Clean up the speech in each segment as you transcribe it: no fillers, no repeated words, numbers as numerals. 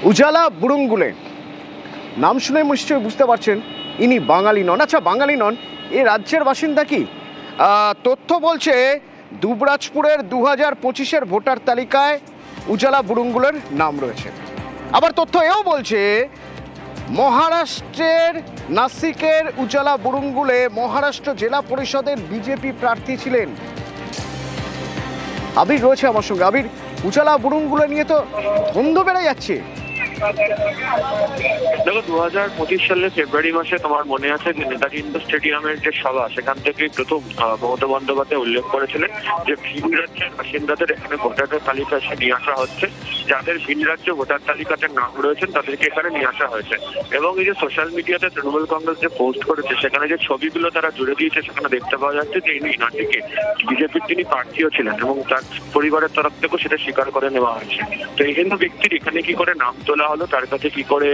উজালা বুড়ুঙ্গুলে নাম শুনে নিশ্চয়ই বুঝতে পারছেন ইনি বাঙালি নন। আচ্ছা, বাঙালি নন, এ রাজ্যের বাসিন্দা কি? তথ্য বলছে দুবরাজপুরের 2025-এর ভোটার তালিকায় উজালা বুড়ুঙ্গুলের নাম রয়েছে। আবার তথ্য এও বলছে মহারাষ্ট্রের নাসিকের উজালা বুড়ুঙ্গুলে মহারাষ্ট্র জেলা পরিষদের বিজেপি প্রার্থী ছিলেন। আবির রয়েছে আমার সঙ্গে। আবির, উজালা বুড়ুঙ্গুলে নিয়ে তো ধন্দ বেড়ে যাচ্ছে। দেখো, 2025 সালে ফেব্রুয়ারি মাসে তোমার মনে আছে যে নেতাজি ইন্ডোর স্টেডিয়ামের যে সভা, সেখান থেকে প্রথম মমতা বন্দ্যোপাধ্যায় উল্লেখ করেছিলেন যে ভিন রাজ্যের বাসিন্দাদের এখানে ভোটারের তালিকা এসে নিয়ে আসা হচ্ছে, যাদের ভিন রাজ্য ভোটার তালিকাতে নাম রয়েছেন তাদেরকে এখানে নিয়ে আসা হয়েছে। এবং এই যে সোশ্যাল মিডিয়াতে তৃণমূল কংগ্রেস যে পোস্ট করেছে, সেখানে যে ছবিগুলো তারা জুড়ে দিয়েছে, সেখানে দেখতে পাওয়া যাচ্ছে যে ইনি নাটিকে বিজেপির তিনি প্রার্থীও ছিলেন এবং তার পরিবারের তরফ থেকেও সেটা স্বীকার করে নেওয়া হয়েছে। তো এই হিন্দু ব্যক্তির এখানে কি করে নাম তোলা হলো, তার কাছে কি করে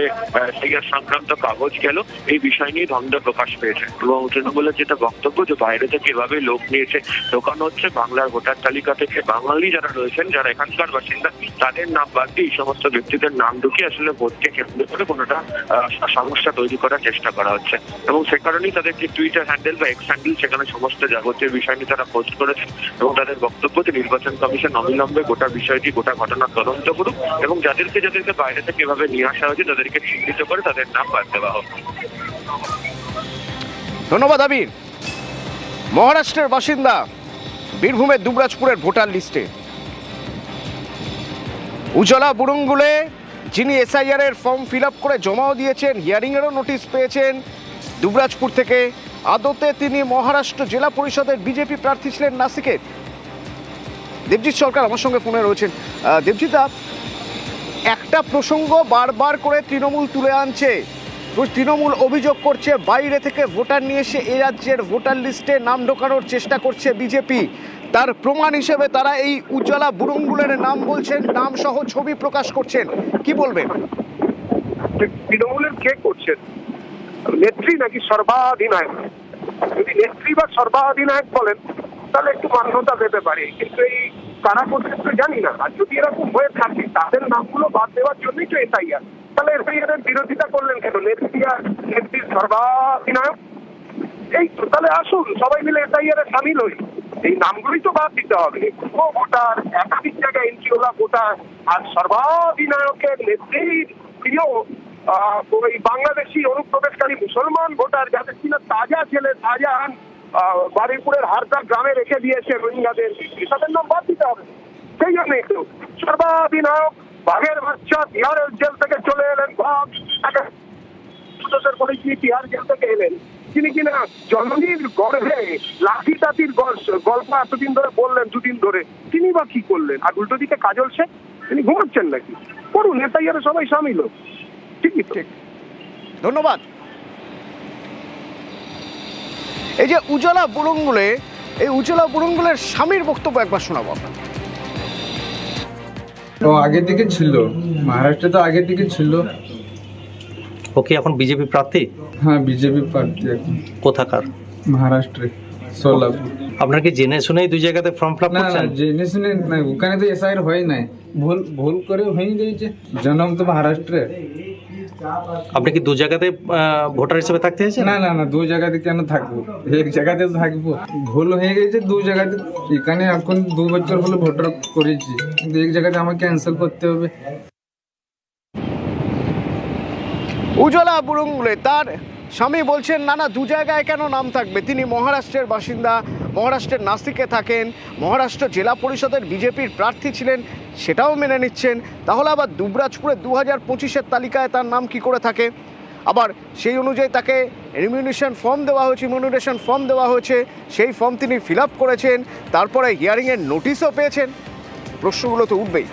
সিগার সংক্রান্ত কাগজ গেল, এই বিষয় নিয়ে দ্বন্দ্ব প্রকাশ পেয়েছে। এবং তৃণমূলের যেটা বক্তব্য যে বাইরে থেকে এভাবে লোক নিয়েছে ঢোকানো হচ্ছে, বাংলার ভোটার তালিকা থেকে বাঙালি যারা রয়েছেন, যারা এখানকার বাসিন্দা, তাদের নাম বাদ দিয়ে এই সমস্ত ব্যক্তিদের নাম ঢুকিয়ে আসলে ভোটকে কেন্দ্র করে কোনোটা সমস্যা তৈরি করার চেষ্টা করা হচ্ছে। এবং সে কারণেই তাদের যে টুইটার হ্যান্ডেল বা এক্স হ্যান্ডেল, সেখানে সমস্ত যাবতীয় বিষয় নিয়ে তারা পোস্ট করেছে। এবং তাদের বক্তব্য যে নির্বাচন কমিশন অবিলম্বে গোটা বিষয়টি, গোটা ঘটনার তদন্ত করুক এবং যাদেরকে বাইরে থেকে এভাবে নিয়ে আসা হয়েছে তাদেরকে চিহ্নিত করে তাদের নাম বাদ দেওয়া হোক। ধন্যবাদ আবির। মহারাষ্ট্রের বাসিন্দা, বীরভূমের দুবরাজপুরের ভোটার লিস্টে উজালা বুড়ুঙ্গুলে যিনি এসআইআর এর ফর্ম ফিল আপ করে জমাও দিয়েছেন, হিয়ারিং এরও নোটিশ পেয়েছেন দুবরাজপুর থেকে। আদতে তিনি মহারাষ্ট্র জেলা পরিষদের বিজেপি প্রার্থী ছিলেন নাসিকের। দেবজিৎ সরকার আমার সঙ্গে ফোনে রয়েছেন। দেবজিৎ, একটা প্রসঙ্গ বারবার করে তৃণমূল তুলে আনছে। তৃণমূল অভিযোগ করছে বাইরে থেকে ভোটার নিয়ে এসে এ রাজ্যের ভোটার লিস্টে নাম ঢোকানোর চেষ্টা করছে বিজেপি। তার প্রমাণ হিসেবে তারা এই উজালা বুড়ুঙ্গুলের নাম বলছেন, নাম সহ ছবি প্রকাশ করছেন। কি বলবেন? তৃণমূলের কে করছেন? নেত্রী নাকি সর্বাধিনায়ক? যদি নেত্রী বা সর্বাধিনায়ক বলেন তাহলে একটু মান্যতা পেতে পারি, কিন্তু এই কারা করছে তো জানি না। আর যদি এরকম হয়ে থাকে তাদের নামগুলো বাদ দেওয়ার জন্যই তো এসআইআর, তাহলে এসআইআর এর বিরোধিতা করলেন কেন? নেত্রীর সর্বাধিনায়ক এই তো, তাহলে আসুন সবাই মিলে এসআইআর এ সামিল হই। এই নামগুলোই তো বাদ দিতে হবে। কোনো ভোটার, একাধিক জায়গায় এন্ট্রিওলা ভোটার আর সর্বাধিনায়কের নেত্রীর প্রিয় ওই বাংলাদেশি অনুপ্রবেশকারী মুসলমান ভোটার, যাদের কিনা তাজা ছেলে শাহজাহান বারুইপুরের হারদা গ্রামে রেখে দিয়েছে রোহিঙ্গাদের, তাদের নাম বাদ দিতে হবে। সেই জন্য একটু সর্বাধিনায়ক বাঘের বাচ্চা তিহারের জেল থেকে চলে এলেন, বাঘ করে গিয়ে তিহার জেল থেকে এলেন, তিনি কিনা জননীর গর্ভে লাঠি টাতির গল্প এতদিন ধরে বললেন, দুদিন ধরে, তিনি বা কি করলেন? আর উল্টো দিকে কাজল শেখ, তিনি ঘুমাচ্ছেন নাকি? করুন, নেতাইয়ারে সবাই সামিল হোক। ঠিকই ঠিক। ধন্যবাদ। এই যে উজালা বুড়ুঙ্গুলে, এই উজালা বুড়ুঙ্গুলের স্বামীর বক্তব্য একবার শোনাবো আপনার। ও আগে থেকে ছিল, মহারাষ্ট্রে তো আগে থেকে ছিল। ও কি এখন বিজেপি প্রার্থী? হ্যাঁ, বিজেপি প্রার্থী এখন। কোথাকার? মহারাষ্ট্রে, সোলাপুর। আপনার কি জেনে শুনেই দুই জায়গাতে ফর্ম ফিল আপ না না, করছেন? জেনে শুনে না, ওখানে তো এসআইআর হয় নাই, ভুল করে হয়ে গেছে। জন্ম তো মহারাষ্ট্রে। আপনি কি দু জায়গাতে ভোটার হিসেবে থাকতে চাইছেন? না না না, দু জায়গাতে কেন থাকবো? এক জায়গাতে থাকবো। ভুল হয়ে গেছে দু জায়গাতে। এখানে এখন 2 বছর হলো ভোটার করেছি, কিন্তু এক জায়গাতে আমাকে ক্যান্সেল করতে হবে। উজালা বুড়ুঙ্গুলে তার স্বামী বলছেন না না, দু জায়গায় কেন নাম থাকবে? তিনি মহারাষ্ট্রের বাসিন্দা, মহারাষ্ট্রের নাসিকে থাকেন, মহারাষ্ট্র জেলা পরিষদের বিজেপির প্রার্থী ছিলেন, সেটাও মেনে নিচ্ছেন। তাহলে আবার দুবরাজপুরে 2025-এর তালিকায় তার নাম কি করে থাকে? আবার সেই অনুযায়ী তাকে রিমিউনেশন ফর্ম দেওয়া হয়েছে, সেই ফর্ম তিনি ফিল আপ করেছেন, তারপরে হিয়ারিংয়ের নোটিশও পেয়েছেন। প্রশ্নগুলো তো উঠবেই।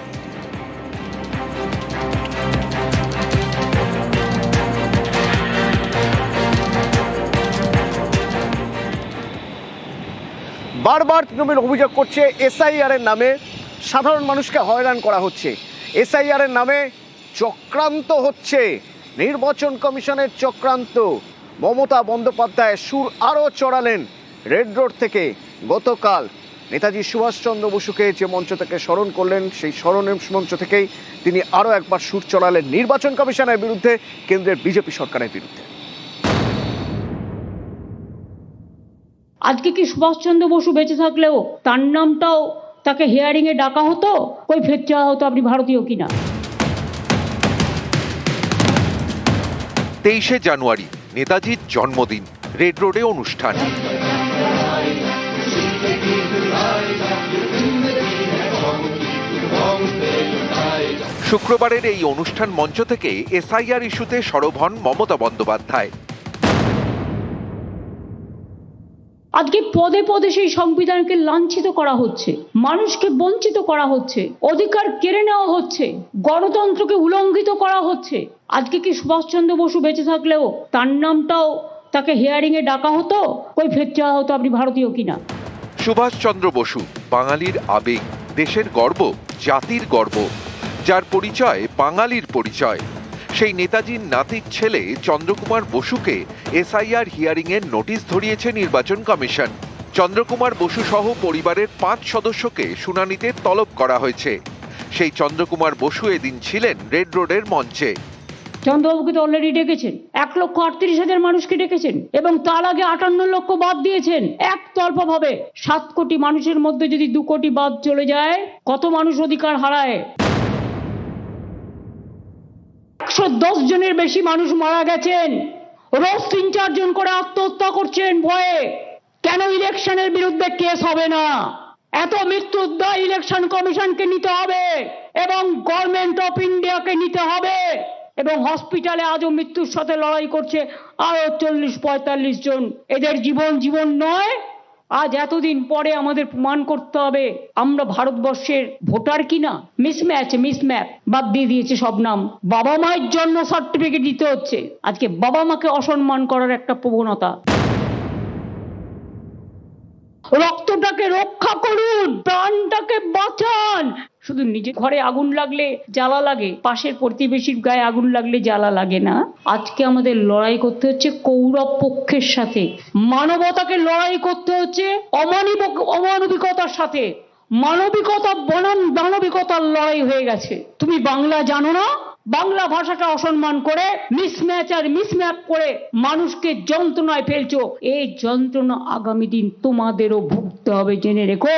বারবার তৃণমূল অভিযোগ করছে এসআইআর এর নামে সাধারণ মানুষকে হয়রান করা হচ্ছে, এসআইআর এর নামে চক্রান্ত হচ্ছে, নির্বাচন কমিশনের চক্রান্ত। মমতা বন্দ্যোপাধ্যায় সুর আরও চড়ালেন রেড রোড থেকে গতকাল। নেতাজি সুভাষচন্দ্র বসুকে যে মঞ্চ থেকে স্মরণ করলেন, সেই স্মরণের মঞ্চ থেকেই তিনি আরও একবার সুর চড়ালেন নির্বাচন কমিশনের বিরুদ্ধে, কেন্দ্রের বিজেপি সরকারের বিরুদ্ধে। আজকে কি সুভাষচন্দ্র বসু বেঁচে থাকলেও তার নামটাও তাকে হিয়ারিং এ ডাকা হতো, ওই ফের চাওয়া হতো আপনি ভারতীয় কিনা। 23শে জানুয়ারি নেতাজির জন্মদিন, রেড রোডে অনুষ্ঠান। শুক্রবারের এই অনুষ্ঠান মঞ্চ থেকে এসআইআর ইস্যুতে সরব হন মমতা বন্দ্যোপাধ্যায়। আজকে পদে পদে সেই সংবিধানকে লাঞ্ছিত করা হচ্ছে, মানুষকে বঞ্চিত করা হচ্ছে, অধিকার কেড়ে নেওয়া হচ্ছে, গণতন্ত্রকে উল্লঙ্ঘিত করা হচ্ছে। আজকে কি সুভাষচন্দ্র বসু বেঁচে থাকলেও তার নামটাও তাকে হিয়ারিং এ ডাকা হতো, ওই ফের চাওয়া হতো আপনি ভারতীয় কিনা। সুভাষচন্দ্র বসু বাঙালির আবেগ, দেশের গর্ব, জাতির গর্ব, যার পরিচয় বাঙালির পরিচয়। সেই নেতাজির নাতির ছেলে চন্দ্রকুমার বসুকে এসআইআর হিয়ারিং এর নোটিশ ধরিয়েছে নির্বাচন কমিশন। চন্দ্রকুমার বসু সহ পরিবারের 5 সদস্যকে শুনানিতে তলব করা হয়েছে। সেই চন্দ্রকুমার বসু এদিন ছিলেন রেড রোডের মঞ্চে। চন্দ্রবাবুকে তো অলরেডি ডেকেছেন, 1,38,000 মানুষকে ডেকেছেন এবং তার আগে 58 লক্ষ বাদ দিয়েছেন একতরফা ভাবে। 7 কোটি মানুষের মধ্যে যদি 2 কোটি বাদ চলে যায়, কত মানুষ অধিকার হারায়? 110 জনের বেশি মানুষ মারা গেছেন, রোজ 3-4 জন করে আত্মহত্যা করছেন ভয়ে। কেন ইলেকশনের বিরুদ্ধে কেস হবে না? এত মৃত্যুর দায় ইলেকশন কমিশনকে নিতে হবে এবং গভর্নমেন্ট অফ ইন্ডিয়াকে নিতে হবে। এবং হসপিটালে আজও মৃত্যুর সাথে লড়াই করছে আরো 40-45 জন। এদের জীবন নয়। আজ এতদিন পরে আমাদের প্রমাণ করতে হবে আমরা ভারতবর্ষের ভোটার কিনা। মিসম্যাপ বাদ দিয়ে দিয়েছে সব নাম। বাবা মায়ের জন্য সার্টিফিকেট দিতে হচ্ছে। আজকে বাবা মাকে অসম্মান করার একটা প্রবণতা। রক্তটাকে রক্ষা করুন, প্রাণটাকে বাঁচান। শুধু নিজের ঘরে আগুন লাগলে জ্বালা লাগে, পাশের প্রতিবেশীর গায়ে আগুন লাগলে জ্বালা লাগে না। আজকে আমাদের লড়াই করতে হচ্ছে কৌরব পক্ষের সাথে, মানবতাকে লড়াই করতে হচ্ছে অমানবিকতার সাথে। মানবিকতা বনাম দানবিকতার লড়াই হয়ে গেছে। তুমি বাংলা জানো না, বাংলা ভাষাটা অসম্মান করে মিসম্যাপ করে মানুষকে যন্ত্রণায় ফেলছো। এই যন্ত্রণা আগামী দিন তোমাদেরও ভুগতে হবে, জেনে রেখো।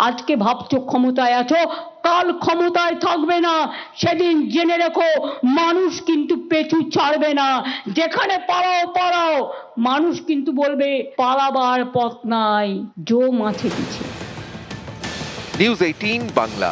আজকে ভাবছো ক্ষমতায় আছো, কাল ক্ষমতায় থাকবে না, সেদিন জেনে রেখো মানুষ কিন্তু পেছু ছাড়বে না। যেখানে পালাও, মানুষ কিন্তু বলবে পালাবার পথ নাই, জো মাছে পিছে। নিউজ 18 বাংলা।